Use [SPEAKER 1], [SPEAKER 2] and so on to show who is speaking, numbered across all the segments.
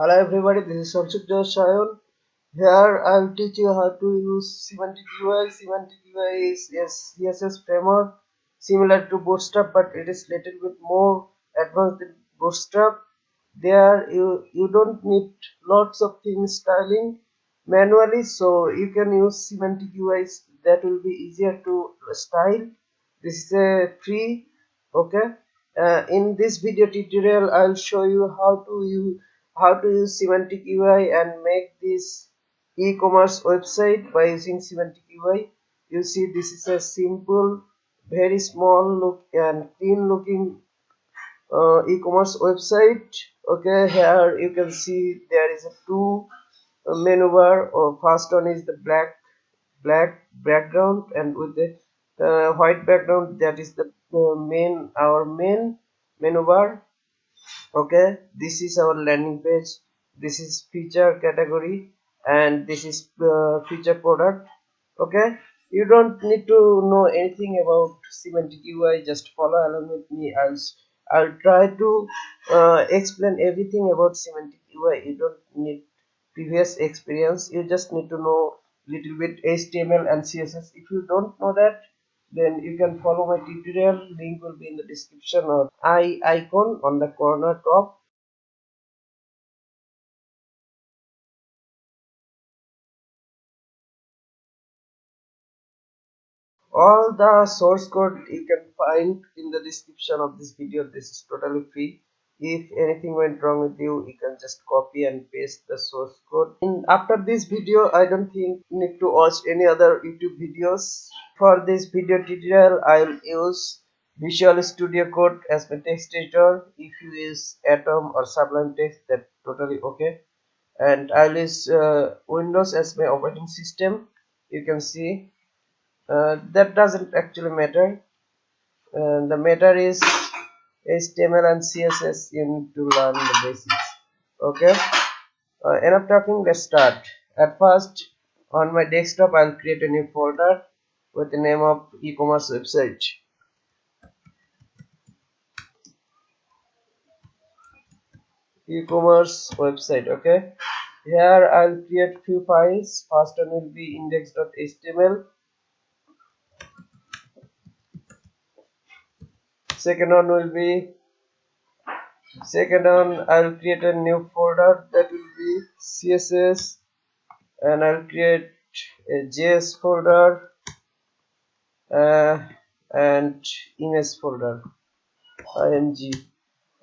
[SPEAKER 1] Hello everybody, this is Samsukdar Shayon. Here I'll teach you how to use Semantic-UI. Semantic-UI is a CSS framework similar to Bootstrap, but it is little bit more advanced than Bootstrap. There you don't need lots of things styling manually, so you can use Semantic-UI. That will be easier to style. This is a free. Okay. In this video tutorial, I'll show you how to use Semantic UI and make this e-commerce website by using Semantic UI. You see, this is a simple, very small look and clean looking e-commerce website. Okay, here you can see there is a two menu bar. First one is the black background, and with the white background, that is the our main menu bar. Okay, this is our landing page. This is feature category, and this is feature product. Okay, you don't need to know anything about Semantic UI. Just follow along with me. I'll try to explain everything about Semantic UI. You don't need previous experience. You just need to know little bit HTML and CSS. If you don't know that, then you can follow my tutorial. Link will be in the description or icon on the corner top. All the source code you can find in the description of this video. This is totally free. If anything went wrong with you can just copy and paste the source code. And after this video, I don't think you need to watch any other YouTube videos. For this video tutorial, I will use Visual Studio Code as my text editor. If you use Atom or Sublime Text, that's totally okay. And I'll use Windows as my operating system. You can see that doesn't actually matter. The matter is HTML and CSS. You need to learn the basics. Okay, enough talking, let's start. At first, on my desktop, I'll create a new folder with the name of e-commerce website. E-commerce website. Okay, here I'll create few files. First one will be index.html. Second one will be Second one, I'll create a new folder that will be CSS, and I'll create a JS folder and image folder img.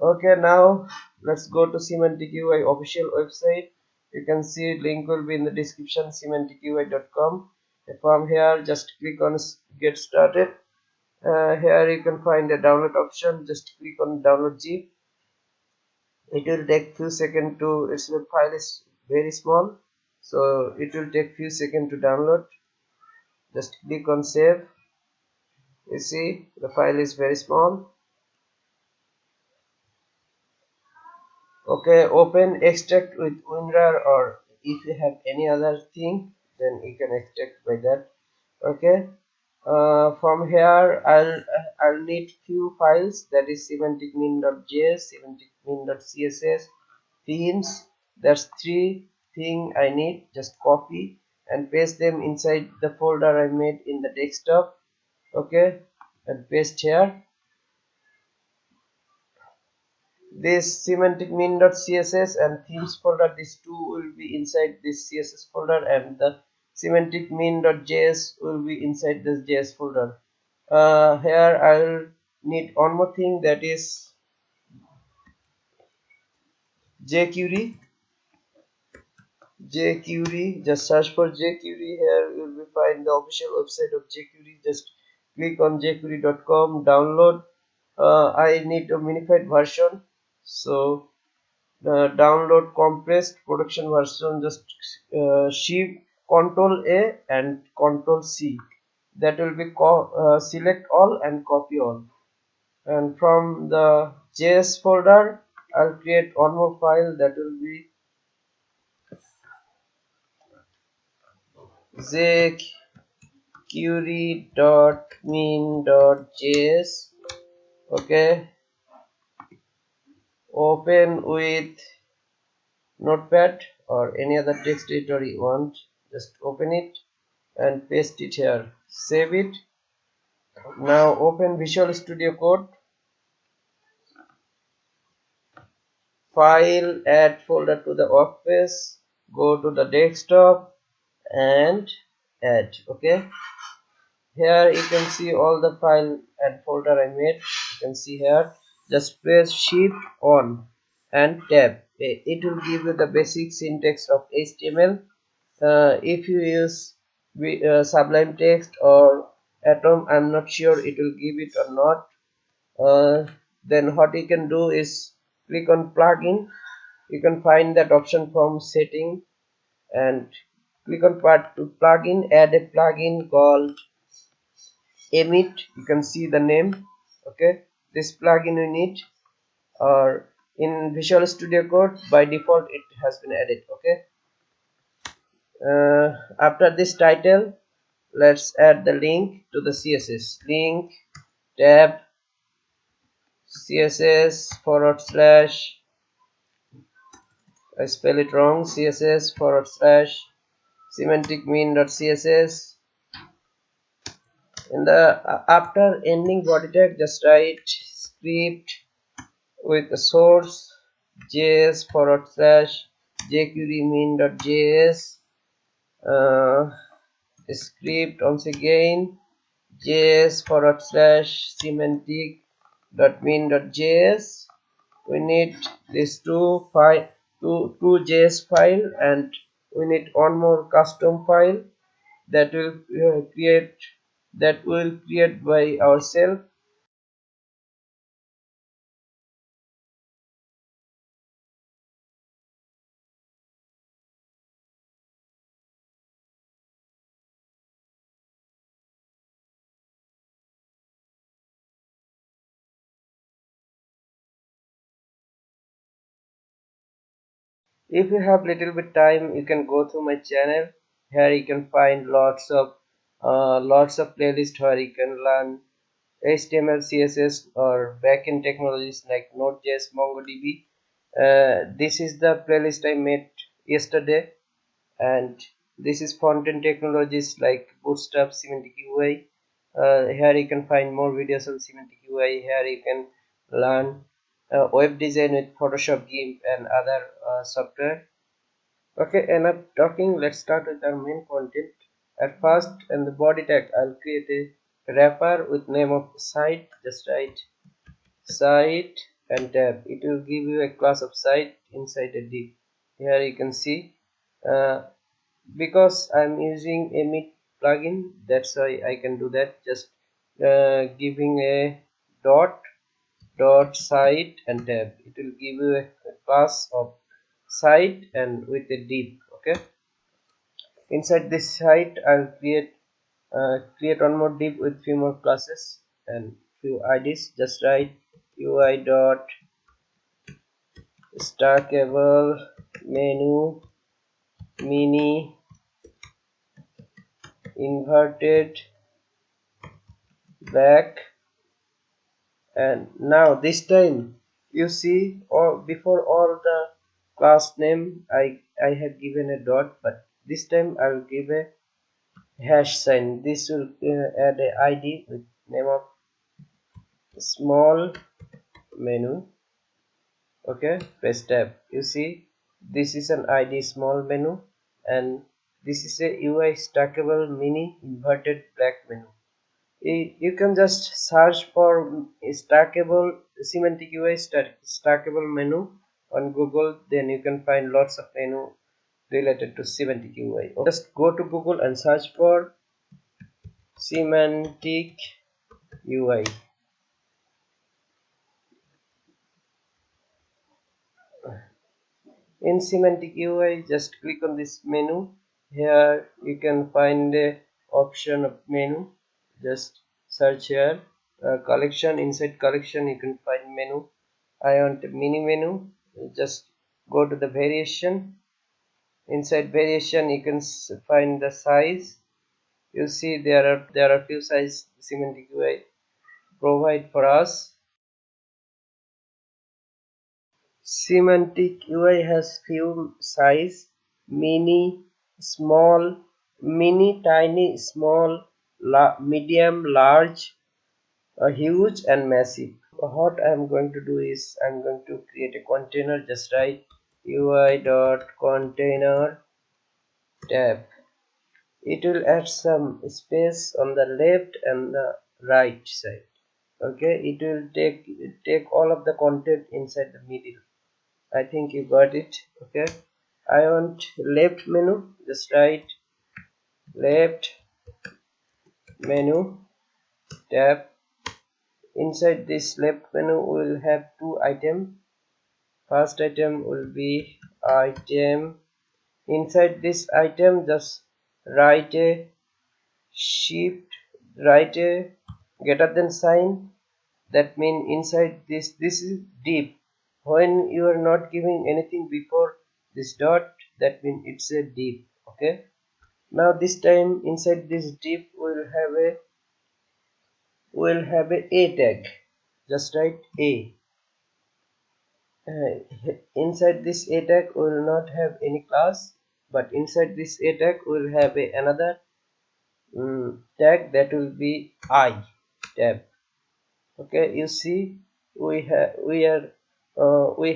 [SPEAKER 1] Okay, now let's go to Semantic UI official website. You can see link will be in the description, semanticui.com. From here, just click on get started. Here you can find a download option. Just click on download zip. It will take few seconds to, its file is very small, so it will take few seconds to download. Just click on save. You see the file is very small. Okay, open extract with WinRAR, or if you have any other thing, then you can extract by that. Okay, from here I'll need few files, that is semanticmin.js, semanticmin.css, themes. That's three thing I need. Just copy and paste them inside the folder I made in the desktop. Okay, and paste here. This semanticmin.css and themes folder, these two will be inside this CSS folder, and the semanticmin.js will be inside this JS folder. Here I'll need one more thing, that is jQuery. Just search for jQuery. Here you will find the official website of jQuery. Just click on jQuery.com, download. I need a minified version, so download compressed production version. Just shift Control A and Control C. That will be select all and copy all. And from the JS folder, I'll create one more file, that will be jQuery.min.js. Okay, open with notepad or any other text editor you want, just open it and paste it here, save it. Now open Visual Studio Code, file, add folder to the workspace, go to the desktop and add. Okay, here you can see all the file and folder I made. You can see here, just press shift on and tab. It will give you the basic syntax of HTML. If you use Sublime Text or Atom, I'm not sure it will give it or not. Then what you can do is click on plugin. You can find that option from setting and click on part to plugin, add a plugin called emit. You can see the name. Okay, this plugin we need, or in Visual Studio Code by default it has been added. Okay, after this title, let's add the link to the CSS link tab, CSS forward slash, I spell it wrong, CSS forward slash semantic-mean.css. In the after ending body tag, just write script with the source js forward slash jQuery-mean.js, script once again js forward slash semantic.mean.js. We need these two JS file, and we need one more custom file that will create by ourselves. If you have little bit time, you can go through my channel. Here you can find lots of playlists where you can learn HTML, CSS, or backend technologies like Node.js, MongoDB. This is the playlist I made yesterday, and this is front-end technologies like Bootstrap, Semantic-UI. Here you can find more videos on Semantic-UI. Here you can learn web design with Photoshop, GIMP, and other software. Okay, enough talking. Let's start with our main content. At first, in the body tag, I'll create a wrapper with name of site. Just write site and tab. It will give you a class of site inside a div. Here you can see. Uh, because I'm using a emit plugin, that's why I can do that. Just giving a dot site and tab, it will give you a class of site and with a div. Okay, inside this site I'll create one more div with few more classes and few IDs. Just write UI dot stackable menu mini inverted back. And now this time you see, or before all the class name I have given a dot, but this time I will give a hash sign. This will add a ID with name of small menu. Okay, press tab. You see, this is an ID small menu, and this is a UI stackable mini inverted black menu. You can just search for stackable semantic UI stackable menu on Google. Then you can find lots of menu related to semantic UI. Just go to Google and search for semantic UI. In semantic UI, just click on this menu. Here you can find the option of menu. Just search here collection. Inside collection you can find menu. I want a mini menu. Just go to the variation. Inside variation you can find the size. You see there are few size semantic UI provide for us. Semantic UI has few size: mini, small, mini, tiny, small, medium, large, huge, and massive. What I am going to do is I am going to create a container. Just write UI.container tab. It will add some space on the left and the right side. Okay, it will take all of the content inside the middle. I think you got it. Okay, I want left menu. Just write left menu tab. Inside this left menu we will have two items. First item will be item. Inside this item just write a shift, write a greater than sign. That means inside this is div. When you are not giving anything before this dot, that means it's a div. Okay, now this time inside this div we'll have a tag. Just write a. Inside this a tag we will not have any class, but inside this a tag we will have another tag that will be I tab. Okay, you see we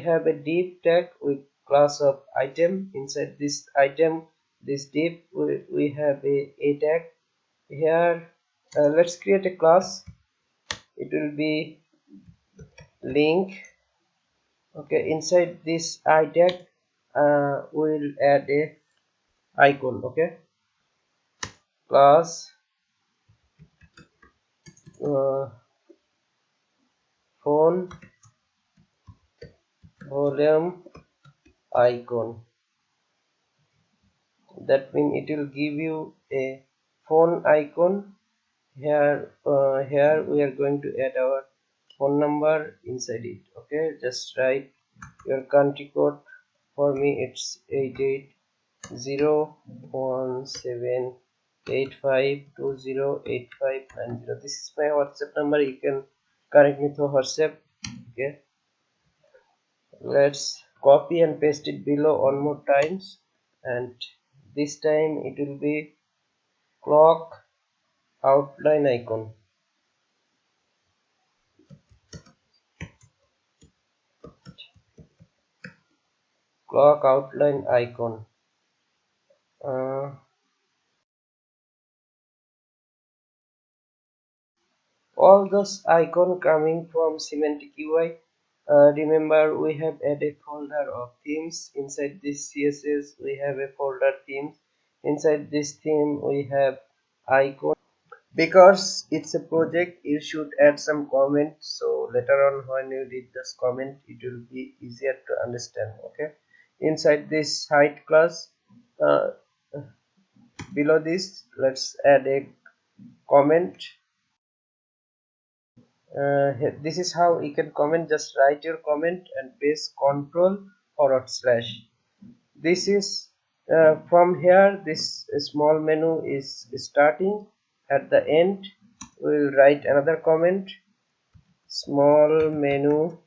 [SPEAKER 1] have a div tag with class of item. Inside this item, this div, we have a tag here. Let's create a class. It will be link. Okay, inside this I tag we'll add a icon. Okay, class uh, phone volume icon. That means it will give you a phone icon. Here we are going to add our phone number inside it. Okay, just write your country code. For me it's 880178520859. This is my WhatsApp number. You can connect me through WhatsApp. Okay, let's copy and paste it below one more times, and this time it will be clock outline icon. Clock outline icon. All those icon coming from Semantic-UI. Remember we have added folder of themes. Inside this CSS we have a folder themes. Inside this theme we have icon. Because it's a project, you should add some comment, so later on when you read this comment it will be easier to understand. Okay, inside this height class, uh, below this let's add a comment. This is how you can comment. Just write your comment and press Ctrl// this is from here. This small menu is starting. At the end we'll write another comment. Small menu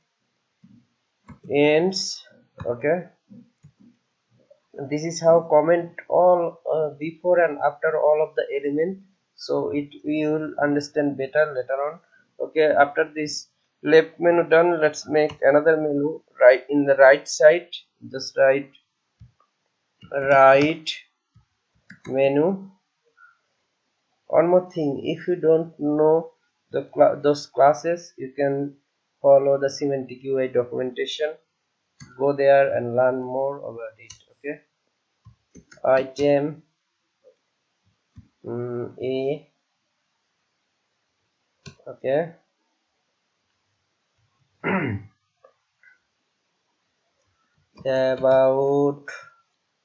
[SPEAKER 1] ends. Okay, this is how comment all before and after all of the element, so it we will understand better later on. Okay, after this left menu done, let's make another menu right in the right side. Just write right menu. One more thing, if you don't know those classes, you can follow the Semantic-UI documentation. Go there and learn more about it. Okay, item a. Okay, about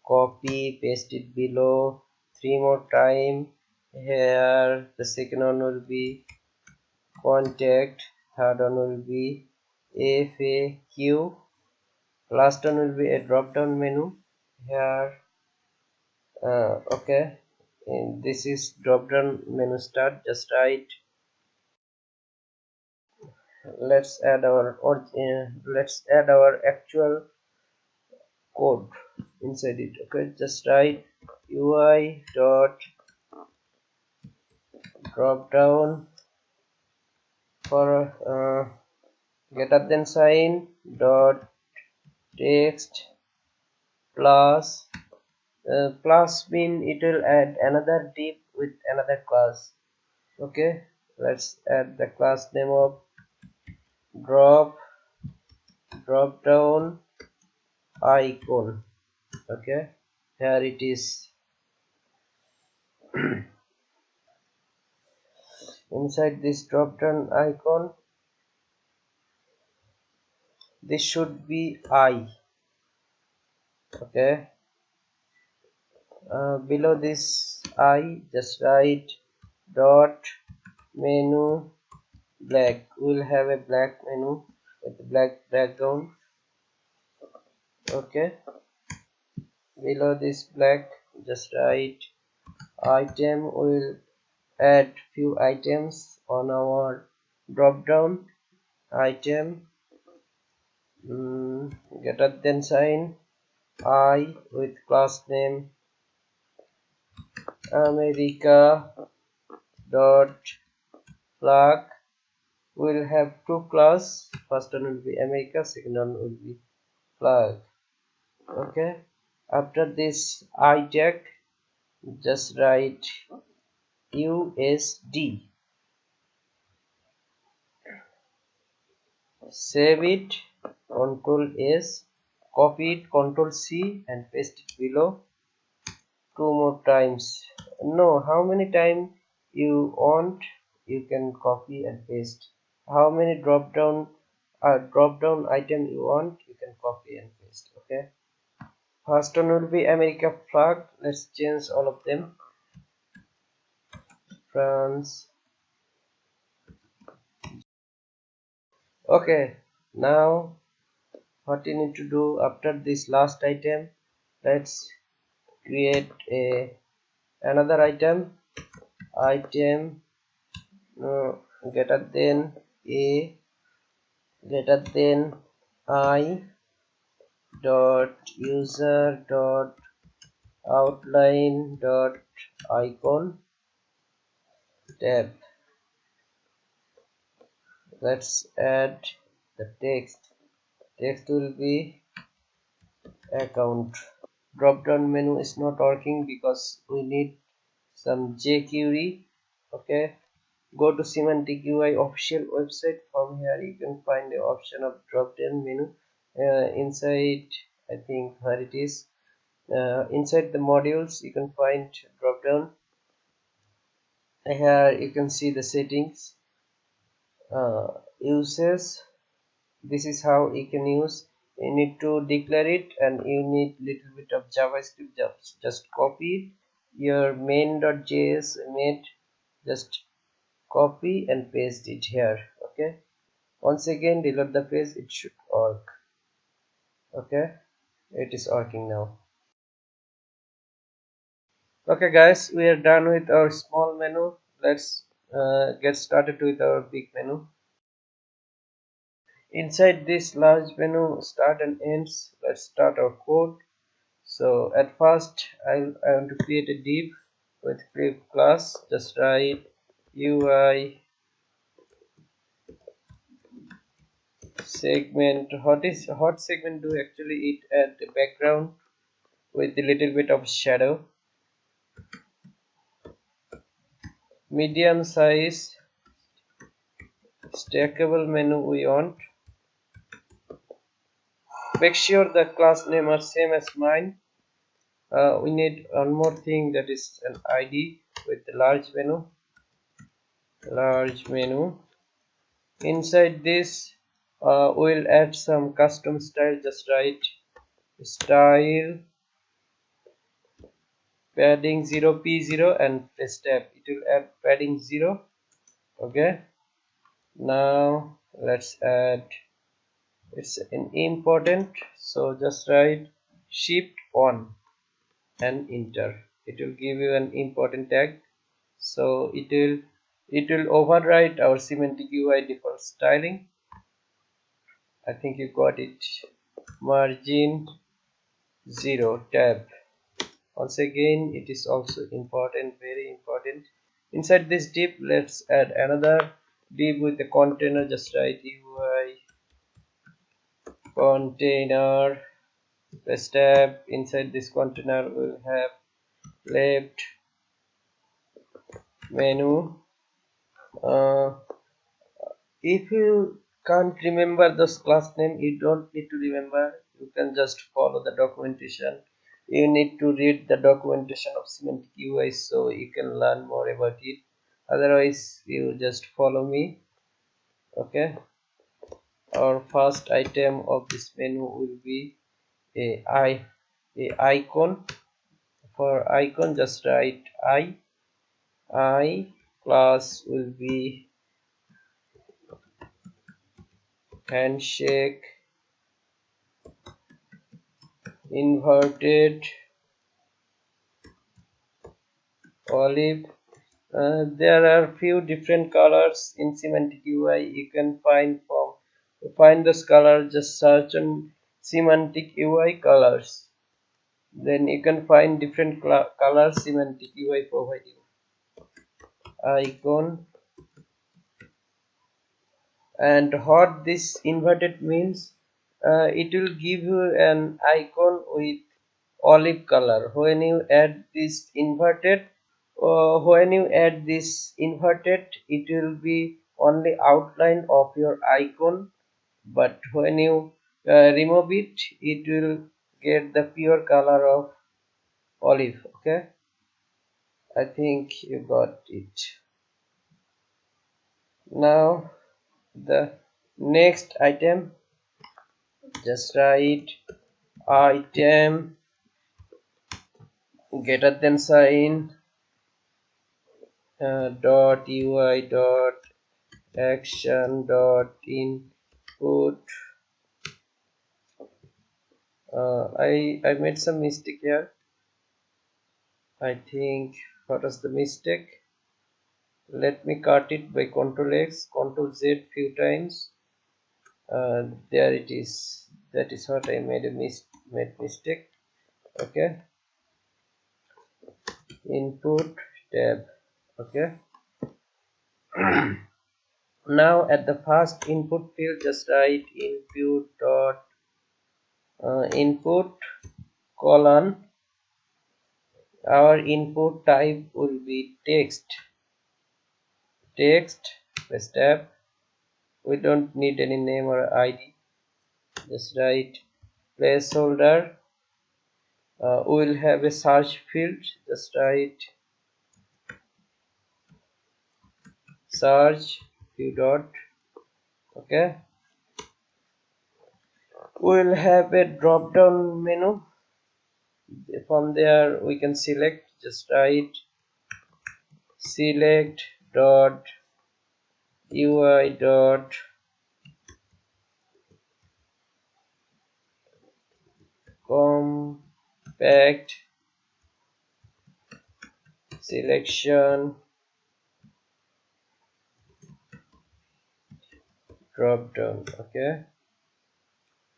[SPEAKER 1] copy, paste it below three more time. Here the second one will be contact, third one will be FAQ, last one will be a drop down menu. Here okay, and this is drop down menu start. Just write let's add our actual code inside it. Okay, just write UI dot drop down for greater than sign dot text plus class mean it will add another div with another class. Okay, let's add the class name of drop down icon. Okay, here it is. Inside this drop down icon, this should be I. Okay, below this I, just write dot menu black. We'll have a black menu with black background. Okay, below this black, just write item. We'll add few items on our drop down item. Greater than sign I with class name America dot flag. We'll have two class. First one will be America, second one will be flag. Okay, after this I tag, just write USD. Save it, Ctrl S, copy it, Ctrl C and paste it below two more times. No, how many times you want, you can copy and paste. How many drop down item you want, you can copy and paste. Okay, first one will be America flag. Let's change all of them. France. Okay, now what you need to do after this last item, let's create another item uh, greater than a greater than I dot user dot outline dot icon tab. Let's add the text will be account. Drop down menu is not working because we need some jQuery. Okay, go to Semantic-UI official website. From here you can find the option of drop down menu. Inside, I think where it is, inside the modules you can find drop down. Here you can see the settings, uses. This is how you can use. You need to declare it and you need little bit of JavaScript. Just copy your main.js made, just copy and paste it here. Okay, once again reload the page, it should work. Okay, it is working now. Okay guys, we are done with our small menu. Let's get started with our big menu. Inside this large menu start and ends, let's start our code. So at first I want to create a div with div class. Just write UI segment. Hot segment do actually it add the background with a little bit of shadow. Medium size stackable menu we want. Make sure the class name are same as mine. We need one more thing, that is an ID with the large menu. Inside this we'll add some custom style. Just write style padding 0p0 and press tab. It will add padding 0. Okay, now let's add, it's an important, so just write shift on and enter. It will give you an important tag, so it will override our Semantic UI default styling. I think you got it. Margin 0 tab. Once again, it is also important, very important. Inside this div, let's add another div with the container. Just write UI container. Press tab. Inside this container, we'll have left menu. Uh, if you can't remember this class name, you don't need to remember. You can just follow the documentation. You need to read the documentation of Semantic-UI so you can learn more about it. Otherwise, you just follow me. Okay. Our first item of this menu will be a icon. For icon, just write I class will be handshake inverted olive. There are few different colors in Semantic UI. You can find this color. Just search on Semantic UI colors. Then you can find different colors Semantic UI providing. Icon. And what this inverted means, it will give you an icon with olive color. When you add this inverted, it will be only outline of your icon, but when you remove it, it will get the pure color of olive. Okay, I think you got it. Now the next item, just write item greater than sign dot UI dot action dot input. I made some mistake here. I think what was the mistake? Let me cut it by Ctrl X, Ctrl Z few times. There it is. That is what I made mistake. Okay. Input tab. Okay. Now at the first input field, just write input colon. Our input type will be text. Press tab. We don't need any name or ID. Just write placeholder. We will have a search field. Just write search few dot. Okay. We will have a drop down menu. From there we can select. Just write select dot UI dot compact selection drop down. Okay,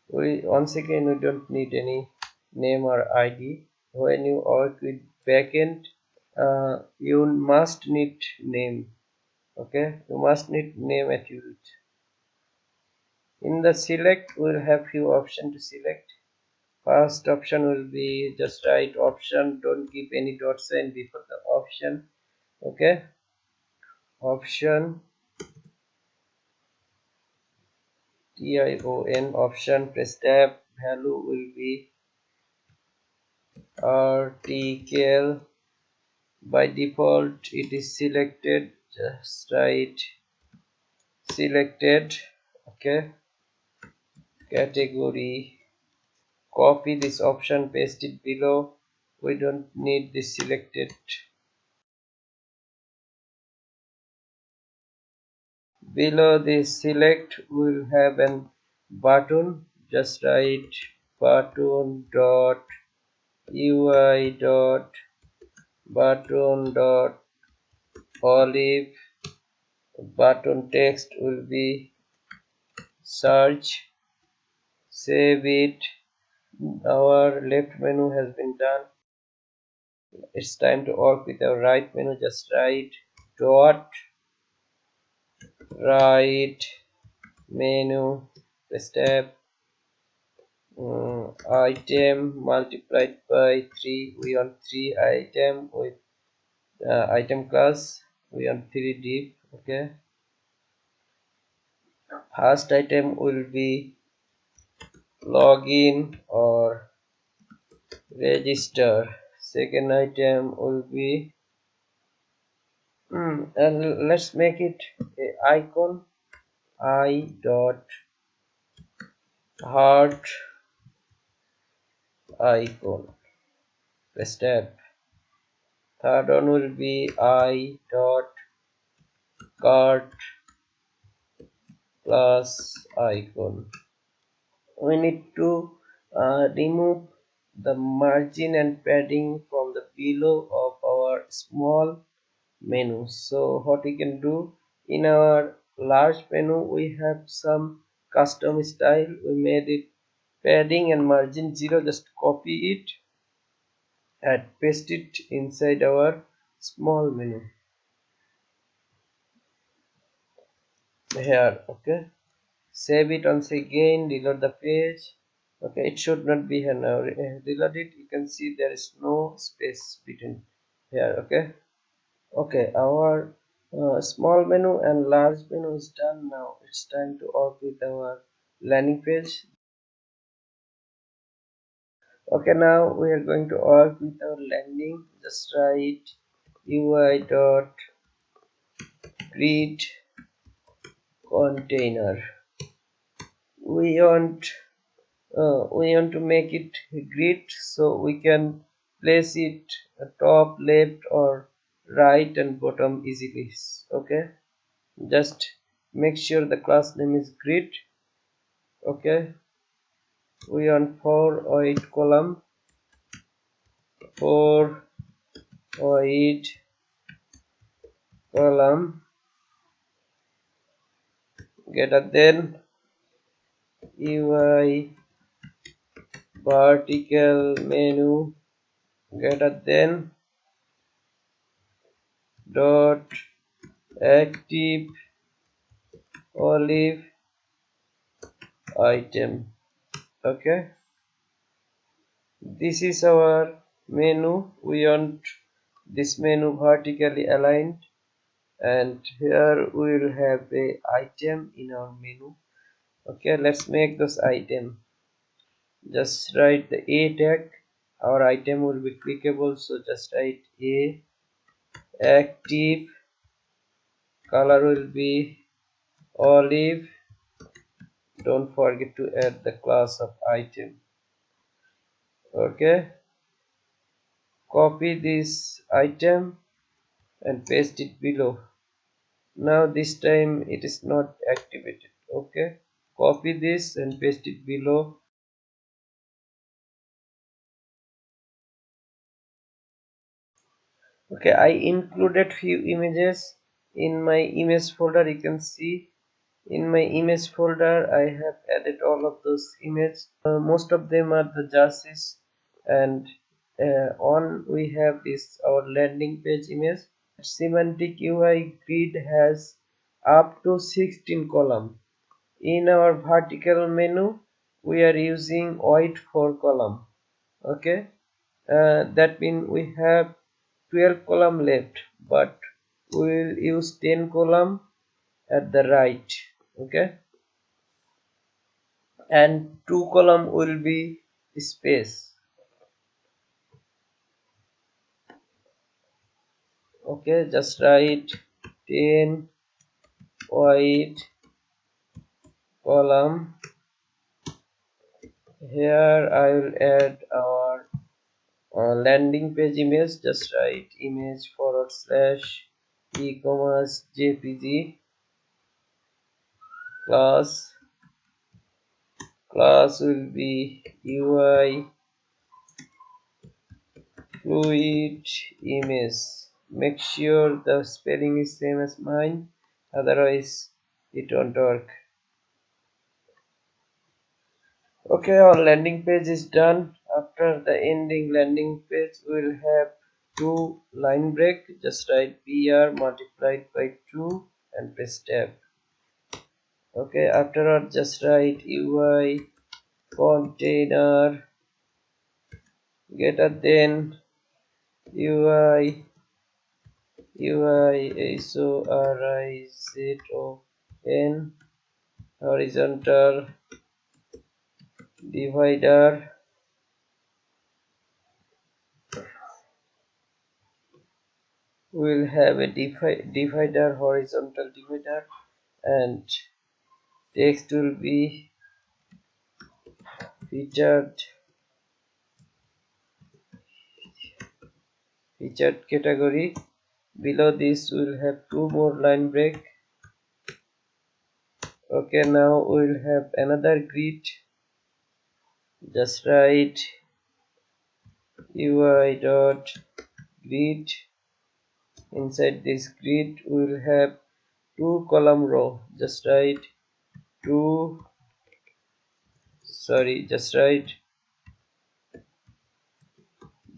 [SPEAKER 1] once again we don't need any name or ID. When you work with backend, you must need name. Okay, you must need name attribute. In the select, we'll have few options to select. First option will be just write option, don't give any dot sign before the option. Okay, option TION option, press tab. Value will be article. By default it is selected. Just write selected. Okay, category, copy this option, paste it below. We don't need this selected. Below this select, we'll have an button. Just write button dot UI dot button dot olive. Button text will be search. Save it. Our left menu has been done. It's time to work with our right menu. Just write dot right menu step item multiplied by 3. We want 3 item with item class. We want 3 div. Okay, first item will be login or register. Second item will be and let's make it a icon I dot heart icon step. Third one will be I dot cart plus icon. We need to remove the margin and padding from the below of our small menu. So what we can do, in our large menu we have some custom style. We made it padding and margin 0. Just copy it and paste it inside our small menu here. Okay, save it once again, reload the page. Okay, it should not be here now. Reload it, you can see there is no space between here. Okay, our small menu and large menu is done. Now it's time to work with our landing page. Okay, now we are going to work with our landing. Just write UI dot create container. We want to make it grid so we can place it top, left or right and bottom easily. Okay, just make sure the class name is grid. Okay, we want 4 or 8 column, 4 or 8 column greater than UI vertical menu greater than dot active olive item. Okay, this is our menu. We want this menu vertically aligned, and here we will have a item in our menu. Okay, let's make this item. Just write the A tag. Our item will be clickable, so just write A. Active color will be olive. Don't forget to add the class of item. Okay, copy this item and paste it below. Now this time it is not activated. Okay, copy this and paste it below. Okay, I included few images in my image folder. You can see in my image folder I have added all of those images. Most of them are the jerseys, and on we have this our landing page image. Semantic UI grid has up to 16 column. In our vertical menu we are using white 4 column. Okay, that means we have 12 column left, but we will use 10 column at the right. Okay, and 2 column will be space. Okay, just write 10 white column. Here I will add our landing page image. Just write image forward slash ecommerce jpg class. Class will be UI fluid image. Make sure the spelling is same as mine, otherwise it won't work. Okay, our landing page is done. After the ending landing page, we'll have two line break. Just write br multiplied by 2 and press tab. Okay, afterward just write UI container greater than UI horizon horizontal divider will have a divider, horizontal divider, and text will be featured category. Below this we'll have two more line break. Okay, now we'll have another grid. Just write UI dot grid. Inside this grid we'll have two column row. Just write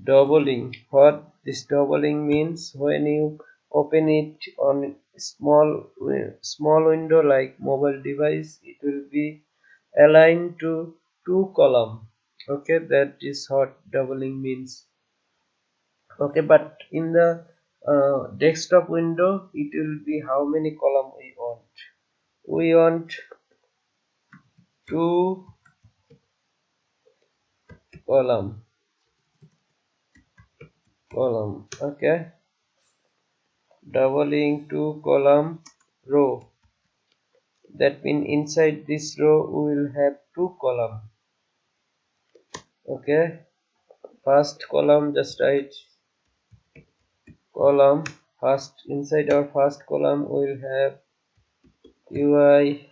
[SPEAKER 1] doubling. What this doubling means, when you open it on small window like mobile device, it will be aligned to two column. Okay, that is what doubling means. Okay, but in the desktop window it will be how many column we want. We want two column. Okay, doubling two column row. That means inside this row we will have two column. Okay, first column, just write column. First, inside our first column we will have UI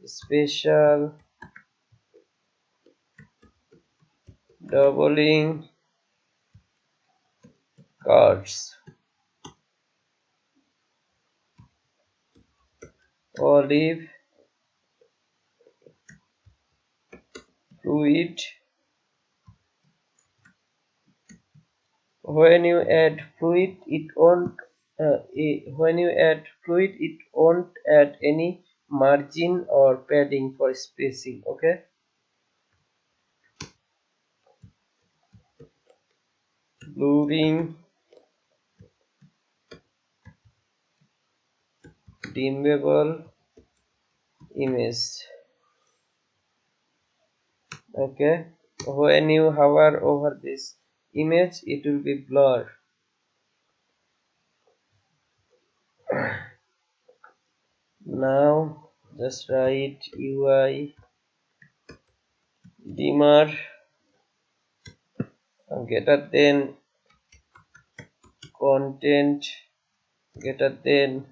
[SPEAKER 1] special doubling cards, olive fluid. When you add fluid it won't add any margin or padding for spacing. Okay, blurring, dimmable image. Okay, when you hover over this image it will be blur. Now just write UI dimmer greater than content greater than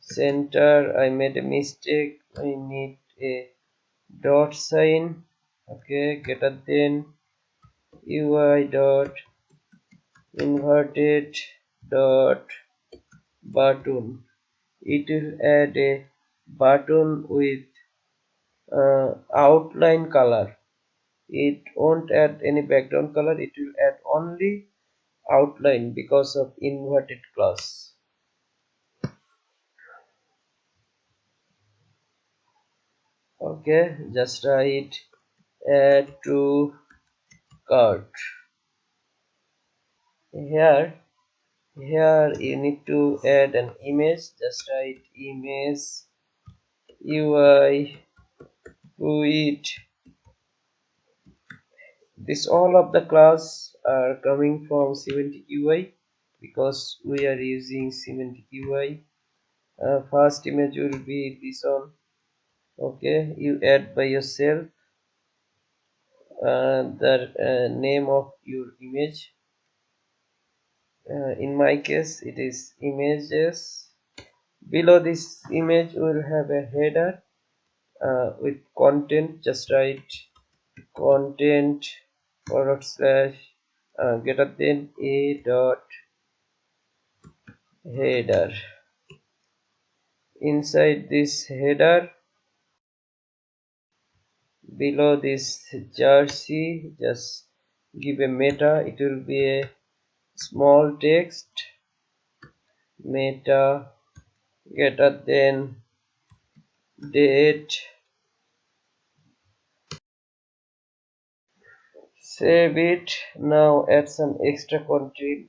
[SPEAKER 1] center. I made a mistake, I need a dot sign. Okay, greater than UI dot inverted dot button. It will add a button with outline color. It won't add any background color, it will add only outline because of inverted class. Okay, just write add to cart. Here you need to add an image. Just write image UI fluid. This all of the class are coming from Semantic-UI because we are using Semantic-UI. First image will be this one. Okay, you add by yourself the name of your image. In my case it is images. Below this image we will have a header with content. Just write content forward slash greater than a dot header. Inside this header below this jersey just give a meta. It will be a small text meta greater than date. Save it. Now add some extra content.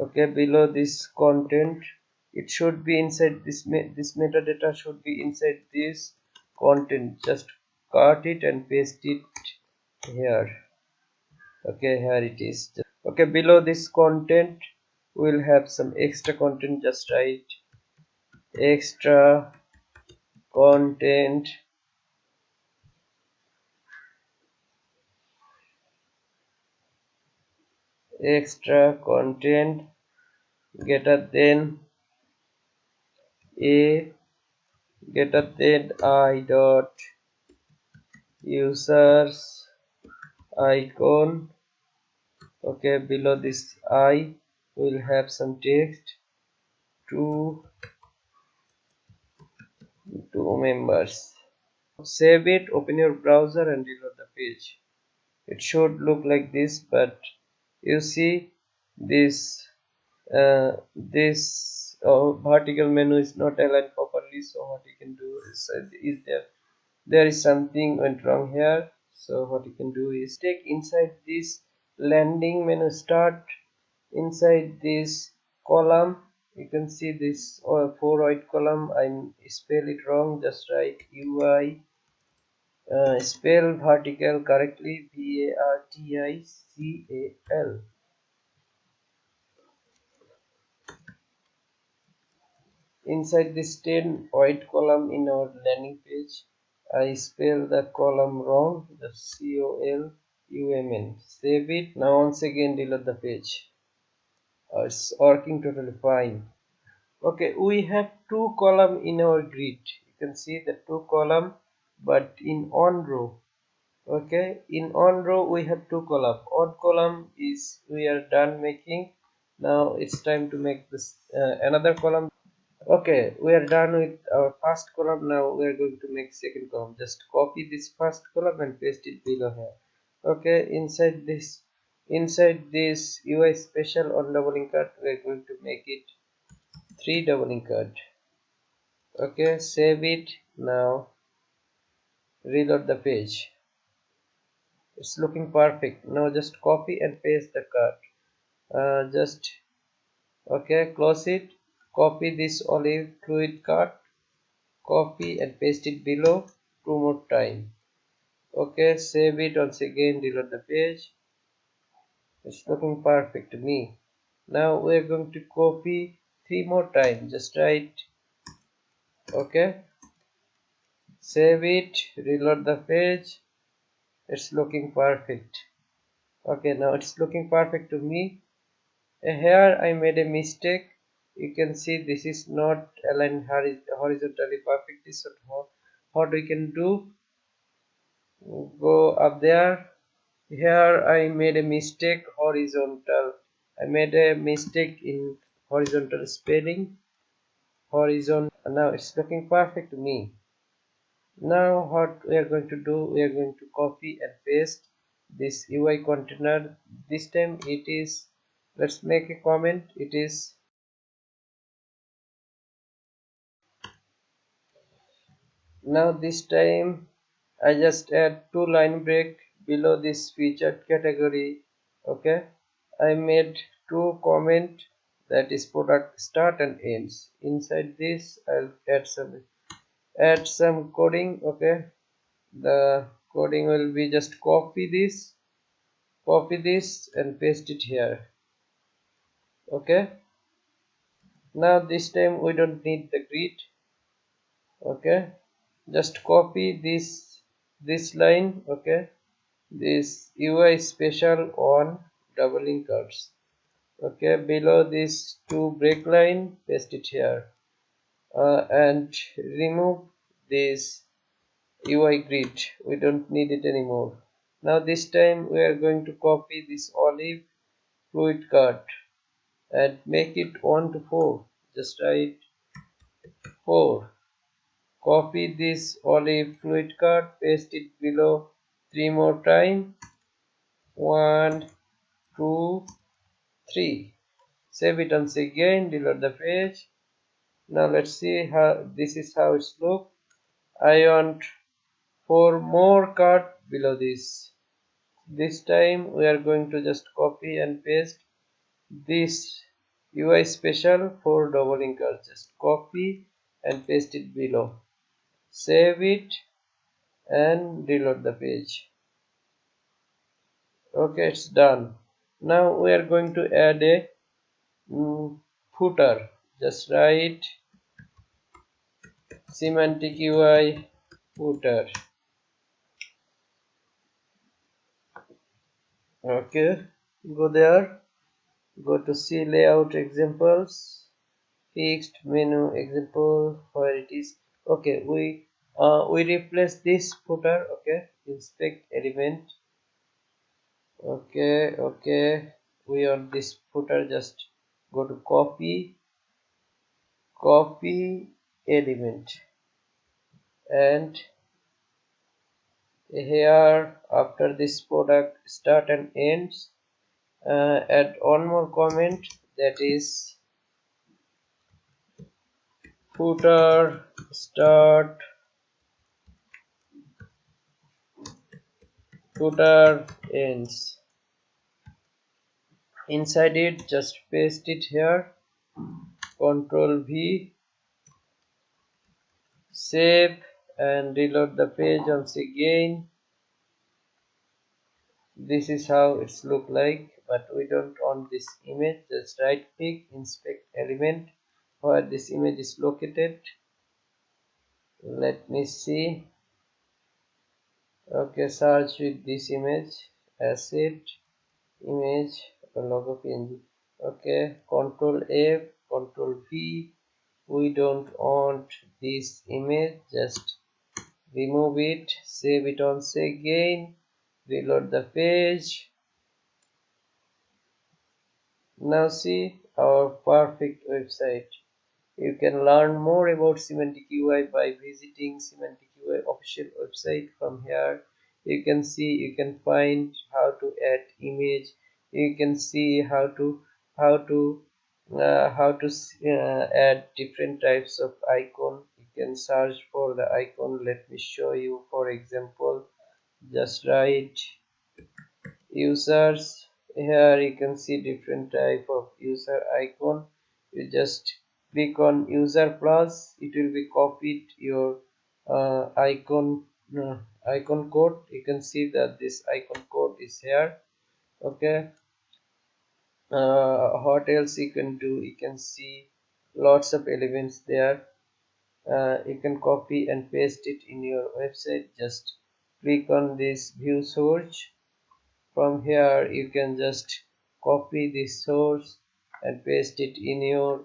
[SPEAKER 1] Okay, below this content it should be inside this metadata should be inside this content. Just cut it and paste it here. Okay, here it is. Okay, below this content we'll have some extra content. Just write extra content, extra content greater than a greater than I dot users icon. Okay, below this I will have some text to members. Save it, open your browser and reload the page. It should look like this, but you see this vertical menu is not aligned properly. So what you can do is there is something went wrong here. So what you can do is take inside this landing menu, start inside this column. You can see this 4 white column. I spell it wrong. Just write UI. Spell vertical correctly, VARTICAL. Inside this 10 white column in our landing page, I spell the column wrong, the COLUMN. Save it. Now once again reload the page. It's working totally fine. Okay, we have two column in our grid. You can see the two column, but in one row. Okay, in one row we have two column. One column is we are done making. Now it's time to make this another column. Okay, we are done with our first column. Now we are going to make second column. Just copy this first column and paste it below here. Okay, inside this UI special on doubling cut, we are going to make it 3 doubling cut. Okay, save it. Now reload the page. It's looking perfect. Now just copy and paste the cut. Just okay, close it. Copy this olive fluid cut, copy and paste it below 2 more time. Okay, save it. Once again reload the page. It's looking perfect to me. Now we're going to copy 3 more times. Just write okay, save it, reload the page. It's looking perfect. Okay, now it's looking perfect to me. Here I made a mistake. You can see this is not aligned horizontally perfectly. So what we can do, go up there. Here I made a mistake horizontal. I made a mistake in horizontal spelling. Horizontal. Now it's looking perfect to me. Now what we are going to do, we are going to copy and paste this UI container. This time it is, let's make a comment. It is now this time I just add 2 line break below this featured category. Okay, I made 2 comment, that is product start and ends. Inside this I'll add some coding. Okay, the coding will be just copy this and paste it here. Okay, now this time we don't need the grid. Okay, just copy this line. Okay, this UI special on doubling cuts. Okay, below this 2 break line, paste it here, and remove this UI grid. We don't need it anymore. Now this time we are going to copy this olive fluid cut and make it 1 to 4. Just write 4. Copy this olive fluid card, paste it below 3 more times. 1, 2, 3. Save it once again, reload the page. Now let's see how this is how it's look. I want 4 more cards below this. This time we are going to just copy and paste this UI special for double cards. Just copy and paste it below. Save it and reload the page. Okay, it's done. Now we are going to add a footer. Just write Semantic-UI footer. Okay, go there. Go to see layout examples, fixed menu example where it is. Okay, we replace this footer. Okay, inspect element. Okay, we on this footer. Just go to copy element, and here after this product start and ends, add one more comment, that is footer start footer ends. Inside it just paste it here, Ctrl V, save and reload the page once again. This is how it's look like, but we don't want this image. Just right click, inspect element where this image is located. Let me see. Okay, search with this image, asset, image, logo png. Okay, Ctrl F, Ctrl V. We don't want this image, just remove it, save it once again, reload the page. Now see our perfect website. You can learn more about Semantic-UI by visiting Semantic-UI official website. From here you can see, you can find how to add image, you can see how to add different types of icon. You can search for the icon. Let me show you. For example, just write users. Here you can see different type of user icon. You just click on user plus, it will be copied your icon code. You can see that this icon code is here. Okay, what else you can do? You can see lots of elements there. You can copy and paste it in your website. Just click on this view source. From here you can just copy this source and paste it in your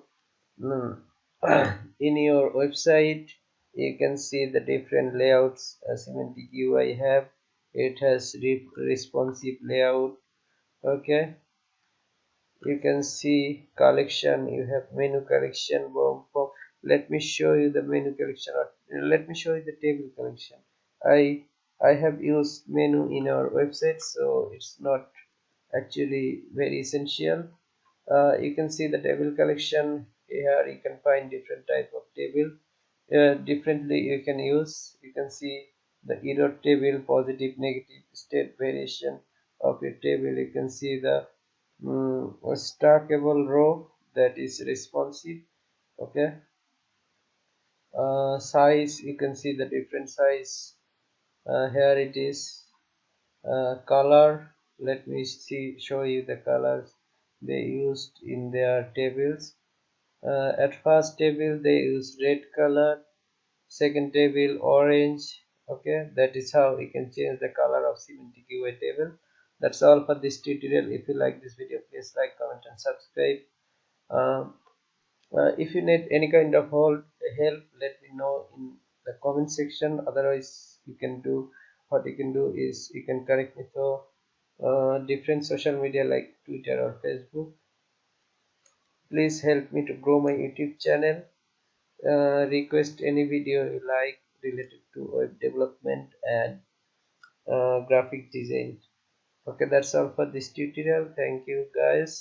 [SPEAKER 1] in your website. You can see the different layouts Semantic UI have. It has responsive layout. Okay, you can see collection. You have menu collection. Let me show you the menu collection, or let me show you the table collection. I have used menu in our website, so it's not actually very essential. You can see the table collection. Here you can find different type of table. Differently you can use. You can see the error table, positive, negative, state variation of your table. You can see the stackable row, that is responsive. Okay, size, you can see the different size. Here it is. Color, let me show you the colors they used in their tables. At first table they use red color, second table orange. Okay, that is how you can change the color of Semantic UI table. That's all for this tutorial. If you like this video, please like, comment and subscribe. uh, if you need any kind of help, let me know in the comment section. Otherwise, what you can do is you can connect me to different social media like Twitter or Facebook. Please help me to grow my YouTube channel. request any video you like related to web development and graphic design. Okay, that's all for this tutorial. Thank you guys.